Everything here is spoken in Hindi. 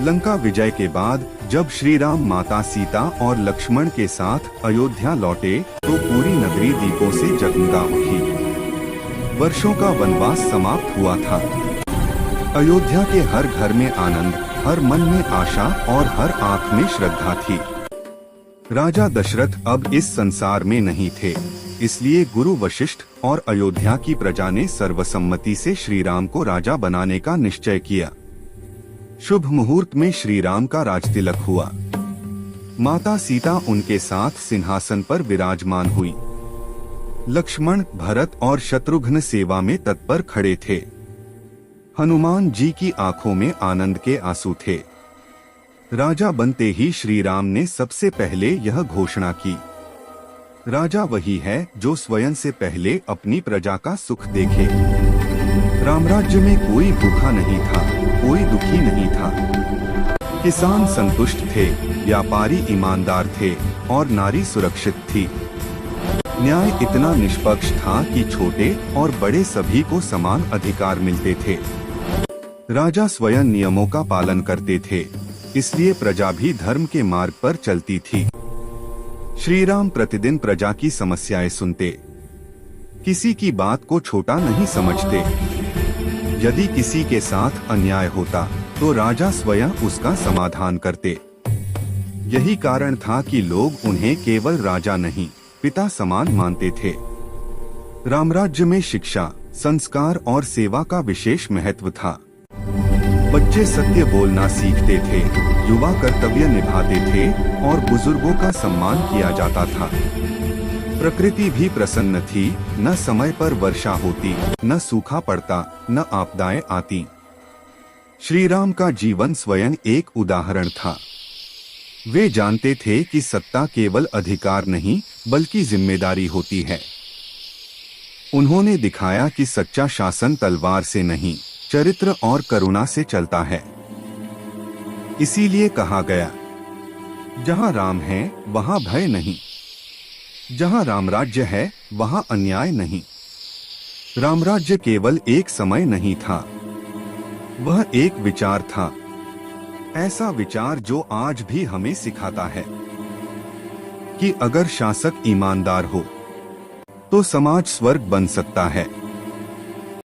लंका विजय के बाद जब श्री राम माता सीता और लक्ष्मण के साथ अयोध्या लौटे तो पूरी नगरी दीपों से जगमगा उठी। वर्षों का वनवास समाप्त हुआ था। अयोध्या के हर घर में आनंद, हर मन में आशा और हर आंख में श्रद्धा थी। राजा दशरथ अब इस संसार में नहीं थे, इसलिए गुरु वशिष्ठ और अयोध्या की प्रजा ने सर्वसम्मति से श्री राम को राजा बनाने का निश्चय किया। शुभ मुहूर्त में श्री राम का राजतिलक हुआ। माता सीता उनके साथ सिंहासन पर विराजमान हुई। लक्ष्मण, भरत और शत्रुघ्न सेवा में तत्पर खड़े थे। हनुमान जी की आंखों में आनंद के आंसू थे। राजा बनते ही श्री राम ने सबसे पहले यह घोषणा की, राजा वही है जो स्वयं से पहले अपनी प्रजा का सुख देखे। रामराज्य में कोई भूखा नहीं था, कोई दुखी नहीं था। किसान संतुष्ट थे, व्यापारी ईमानदार थे और नारी सुरक्षित थी। न्याय इतना निष्पक्ष था कि छोटे और बड़े सभी को समान अधिकार मिलते थे। राजा स्वयं नियमों का पालन करते थे, इसलिए प्रजा भी धर्म के मार्ग पर चलती थी। श्री राम प्रतिदिन प्रजा की समस्याएं सुनते, किसी की बात को छोटा नहीं समझते। यदि किसी के साथ अन्याय होता तो राजा स्वयं उसका समाधान करते। यही कारण था कि लोग उन्हें केवल राजा नहीं, पिता समान मानते थे। रामराज्य में शिक्षा, संस्कार और सेवा का विशेष महत्व था। बच्चे सत्य बोलना सीखते थे, युवा कर्तव्य निभाते थे और बुजुर्गों का सम्मान किया जाता था। प्रकृति भी प्रसन्न थी, न समय पर वर्षा होती, न सूखा पड़ता, न आपदाएं आती। श्री राम का जीवन स्वयं एक उदाहरण था। वे जानते थे कि सत्ता केवल अधिकार नहीं बल्कि जिम्मेदारी होती है। उन्होंने दिखाया कि सच्चा शासन तलवार से नहीं, चरित्र और करुणा से चलता है। इसीलिए कहा गया, जहां राम है वहां भय नहीं, जहां रामराज्य है वहां अन्याय नहीं। रामराज्य केवल एक समय नहीं था, वह एक विचार था। ऐसा विचार जो आज भी हमें सिखाता है कि अगर शासक ईमानदार हो तो समाज स्वर्ग बन सकता है।